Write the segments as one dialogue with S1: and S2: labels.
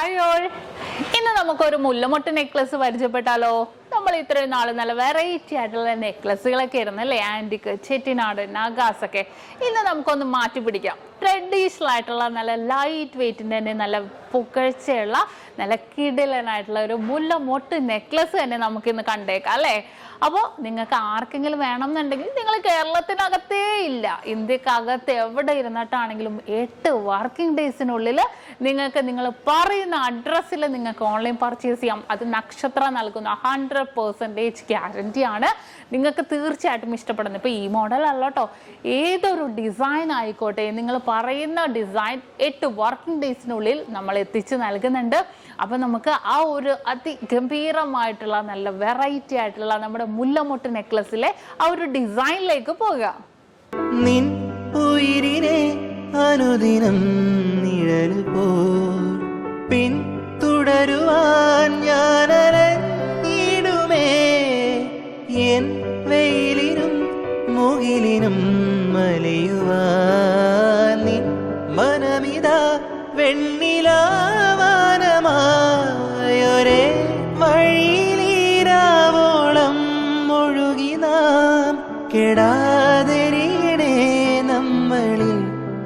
S1: Hi all, ഇന്ന് നമുക്കൊരു മുല്ലമൊട്ട് necklace പരിചയപ്പെട്ടാലോ. നമ്മൾ ഇത്രയും നാൾ നല്ല വെറൈറ്റി ആയിട്ടുള്ള നെക്ലസുകളൊക്കെ ആയിരുന്നു അല്ലേ, ആൻറ്റിക്ക്, ചെട്ടിനാട്, നഗാസ് ഒക്കെ. ഇന്ന് നമുക്കൊന്ന് മാറ്റി പിടിക്കാം. ട്രഡീഷണൽ ആയിട്ടുള്ള നല്ല ലൈറ്റ് വെയിറ്റിൻ്റെ തന്നെ നല്ല പുകഴ്ചയുള്ള നല്ല കിടിലനായിട്ടുള്ള ഒരു മുല്ലമൊട്ട് നെക്ലസ് തന്നെ നമുക്കിന്ന് കണ്ടേക്കാം അല്ലേ. അപ്പോൾ നിങ്ങൾക്ക് ആർക്കെങ്കിലും വേണമെന്നുണ്ടെങ്കിൽ നിങ്ങൾ കേരളത്തിനകത്തേ ഇല്ല, ഇന്ത്യക്കകത്ത് എവിടെ ഇരുന്നിട്ടാണെങ്കിലും 8 വർക്കിംഗ് ഡേയ്സിനുള്ളിൽ നിങ്ങൾക്ക് നിങ്ങൾ പറയുന്ന അഡ്രസ്സിൽ നിങ്ങൾക്ക് ഓൺലൈൻ പർച്ചേസ് ചെയ്യാം. അത് നക്ഷത്ര നൽകുന്ന 100% ഗ്യാരണ്ടി ആണ്. നിങ്ങൾക്ക് തീർച്ചയായിട്ടും ഇഷ്ടപ്പെടുന്നത്. ഇപ്പോൾ ഈ മോഡൽ അല്ല കേട്ടോ, ഏതൊരു ഡിസൈൻ ആയിക്കോട്ടെ, നിങ്ങൾ പറയുന്ന ഡിസൈൻ 8 വർക്കിംഗ് ഡേയ്സിനുള്ളിൽ നമ്മൾ എത്തിച്ച് നൽകുന്നുണ്ട്. അപ്പം നമുക്ക് ആ ഒരു അതിഗംഭീരമായിട്ടുള്ള നല്ല വെറൈറ്റി ആയിട്ടുള്ള നമ്മുടെ മുല്ലമൊട്ട് നെക്ലസിലെ ആ ഒരു ഡിസൈനിലേക്ക് പോകാം.
S2: നിൻ ഉയിരിനെ അനുദിനം നിഴല് പോൽ പിന്തുടരുവാൻ ഞാനരങ്ങിടുമേ. എൻ വെയിലിനും മുകിലിനും മലയുവാൻ നിൻ മനമിതാ വെണ്ണിലാവാനമായൊരേ വഴിയിലീരാവോളം ഒഴുകി നാം കെടാതെരിയണേ.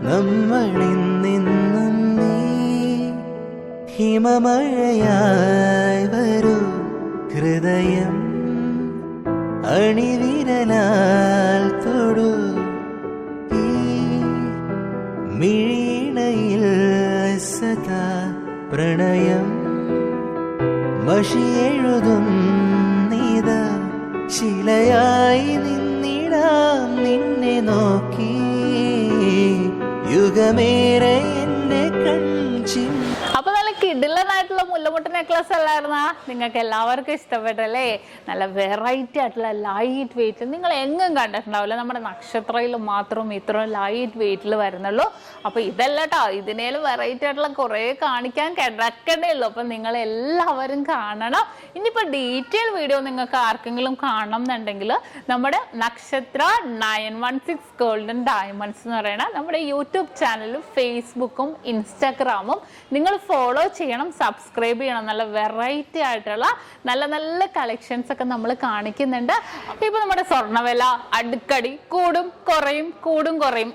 S2: നമ്മളിൽ നിന്നും നീ ഹിമമഴയായി വരൂ ഹൃദയം അണിവിരലാൽ തൊടു ഈ മിഴിണയിൽ സദാ പ്രണയം മഷിയെഴുതും നീത ശിലയായി നിന്നിടാം നിന്നെ നോക്കി യുഗമേറെ എന്റെ കൺചി.
S1: അപ്പൊ നല്ല കിടിലനായിട്ടുള്ള മുല്ലമൊട്ട് നെക്ലസ് അല്ലായിരുന്ന നിങ്ങൾക്ക് എല്ലാവർക്കും ഇഷ്ടപ്പെട്ടല്ലേ. നല്ല വെറൈറ്റി ആയിട്ടുള്ള ലൈറ്റ് വെയിറ്റ് നിങ്ങൾ എങ്ങും കണ്ടിട്ടുണ്ടാവില്ല. നമ്മുടെ നക്ഷത്രയിൽ മാത്രം ഇത്ര ലൈറ്റ് വെയിറ്റിൽ വരുന്നുള്ളൂ. അപ്പൊ ഇതല്ല കേട്ടോ, ഇതിനേലും വെറൈറ്റി ആയിട്ടുള്ള കുറെ കാണിക്കാൻ കിടക്കണ്ടേ ഉള്ളൂ. അപ്പൊ നിങ്ങൾ എല്ലാവരും കാണണം. ഇനിയിപ്പോ ഡീറ്റെയിൽ വീഡിയോ നിങ്ങൾക്ക് ആർക്കെങ്കിലും കാണണം എന്നുണ്ടെങ്കിൽ നമ്മുടെ നക്ഷത്ര 916 ഗോൾഡൻ ഡയമണ്ട്സ് എന്ന് പറയുന്ന നമ്മുടെ യൂട്യൂബ് ചാനലും ഫേസ്ബുക്കും ഇൻസ്റ്റാഗ്രാമും നിങ്ങൾ ഫോളോ ചെയ്യണം, സബ്സ്ക്രൈബ് ചെയ്യണം. നല്ല വെറൈറ്റി ആയിട്ടുള്ള നല്ല നല്ല കളക്ഷൻസ് ഒക്കെ നമ്മൾ കാണിക്കുന്നുണ്ട്. ഇപ്പൊ നമ്മുടെ സ്വർണ്ണവില അടുക്കടി കൂടും കുറയും,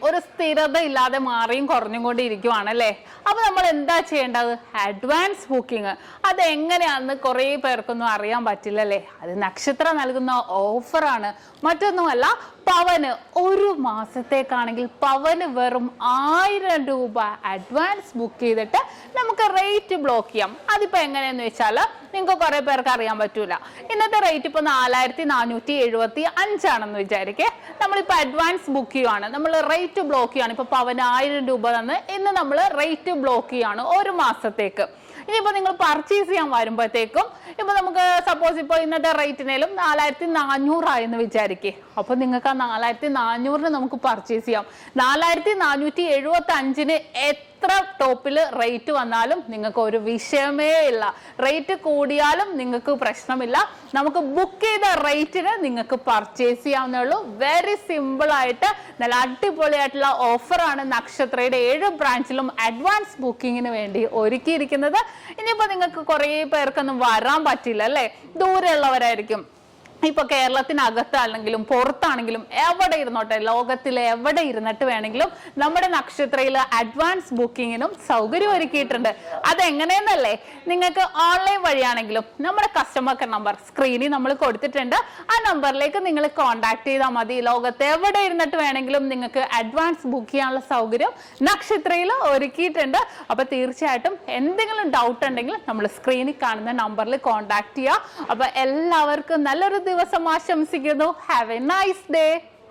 S1: ഒരു സ്ഥിരത ഇല്ലാതെ മാറിയും കുറഞ്ഞും കൊണ്ട് ഇരിക്കുവാണല്ലേ. അപ്പൊ നമ്മൾ എന്താ ചെയ്യേണ്ടത്? Advance booking. അതെങ്ങനെയാണെന്ന് കുറേ പേർക്കൊന്നും അറിയാൻ പറ്റില്ലല്ലേ. അത് നക്ഷത്ര നൽകുന്ന ഓഫറാണ്, മറ്റൊന്നുമല്ല. പവന് ഒരു മാസത്തേക്കാണെങ്കിൽ പവന് വെറും 1000 രൂപ അഡ്വാൻസ് ബുക്ക് ചെയ്തിട്ട് നമുക്ക് റേറ്റ് ബ്ലോക്ക് ചെയ്യാം. അതിപ്പോ എങ്ങനെയെന്ന് വെച്ചാൽ നിങ്ങൾക്ക് കുറെ പേർക്ക് അറിയാൻ പറ്റൂല. ഇന്നത്തെ റേറ്റ് ഇപ്പൊ 4475 ആണെന്ന് വിചാരിക്കേ. നമ്മളിപ്പോ അഡ്വാൻസ് ബുക്ക് ചെയ്യുവാണ്, നമ്മൾ റേറ്റ് ബ്ലോക്ക് ചെയ്യാണ്. ഇപ്പൊ പവന് 1000 രൂപ തന്ന് ഇന്ന് നമ്മൾ റേറ്റ് ബ്ലോക്ക് ചെയ്യാണ് ഒരു മാസത്തേക്ക്. ഇനിയിപ്പോൾ നിങ്ങൾ പർച്ചേസ് ചെയ്യാൻ വരുമ്പോഴത്തേക്കും ഇപ്പൊ നമുക്ക് സപ്പോസ് ഇപ്പോൾ ഇന്നത്തെ റേറ്റിനേലും 4400 ആയെന്ന് വിചാരിക്കേ. അപ്പൊ നിങ്ങൾക്ക് ആ 4400 നമുക്ക് പർച്ചേസ് ചെയ്യാം. 4475 എത്ര ടോപ്പിൽ റേറ്റ് വന്നാലും നിങ്ങൾക്ക് ഒരു വിഷയമേ ഇല്ല. റേറ്റ് കൂടിയാലും നിങ്ങൾക്ക് പ്രശ്നമില്ല. നമുക്ക് ബുക്ക് ചെയ്ത റേറ്റിന് നിങ്ങൾക്ക് പർച്ചേസ് ചെയ്യാവുന്നേ ഉള്ളൂ. വെരി സിമ്പിൾ ആയിട്ട് നല്ല അടിപൊളിയായിട്ടുള്ള ഓഫറാണ് നക്ഷത്രയുടെ 7 ബ്രാഞ്ചിലും അഡ്വാൻസ് ബുക്കിങ്ങിന് വേണ്ടി ഒരുക്കിയിരിക്കുന്നത്. ഇനിയിപ്പോ നിങ്ങൾക്ക് കുറേ പേർക്കൊന്നും വരാൻ പറ്റില്ല അല്ലേ, ദൂരെയുള്ളവരായിരിക്കും. ഇപ്പൊ കേരളത്തിനകത്താണെങ്കിലും പുറത്താണെങ്കിലും എവിടെ ഇരുന്നോട്ടെ, ലോകത്തിലെ എവിടെ ഇരുന്നിട്ട് വേണമെങ്കിലും നമ്മുടെ നക്ഷത്രയിൽ അഡ്വാൻസ് ബുക്കിങ്ങിനും സൗകര്യം ഒരുക്കിയിട്ടുണ്ട്. അതെങ്ങനെയെന്നല്ലേ, നിങ്ങൾക്ക് ഓൺലൈൻ വഴിയാണെങ്കിലും നമ്മുടെ കസ്റ്റമർ കെയർ നമ്പർ സ്ക്രീനിൽ നമ്മൾ കൊടുത്തിട്ടുണ്ട്. ആ നമ്പറിലേക്ക് നിങ്ങൾ കോൺടാക്ട് ചെയ്താൽ മതി. ലോകത്ത് എവിടെ ഇരുന്നിട്ട് വേണമെങ്കിലും നിങ്ങൾക്ക് അഡ്വാൻസ് ബുക്ക് ചെയ്യാനുള്ള സൗകര്യം നക്ഷത്രയിൽ ഒരുക്കിയിട്ടുണ്ട്. അപ്പൊ തീർച്ചയായിട്ടും എന്തെങ്കിലും ഡൗട്ട് ഉണ്ടെങ്കിൽ നമ്മൾ സ്ക്രീനിൽ കാണുന്ന നമ്പറിൽ കോൺടാക്ട് ചെയ്യുക. അപ്പൊ എല്ലാവർക്കും നല്ലൊരു ദിവസം ആശംസിക്കുന്നു. Have A nice day.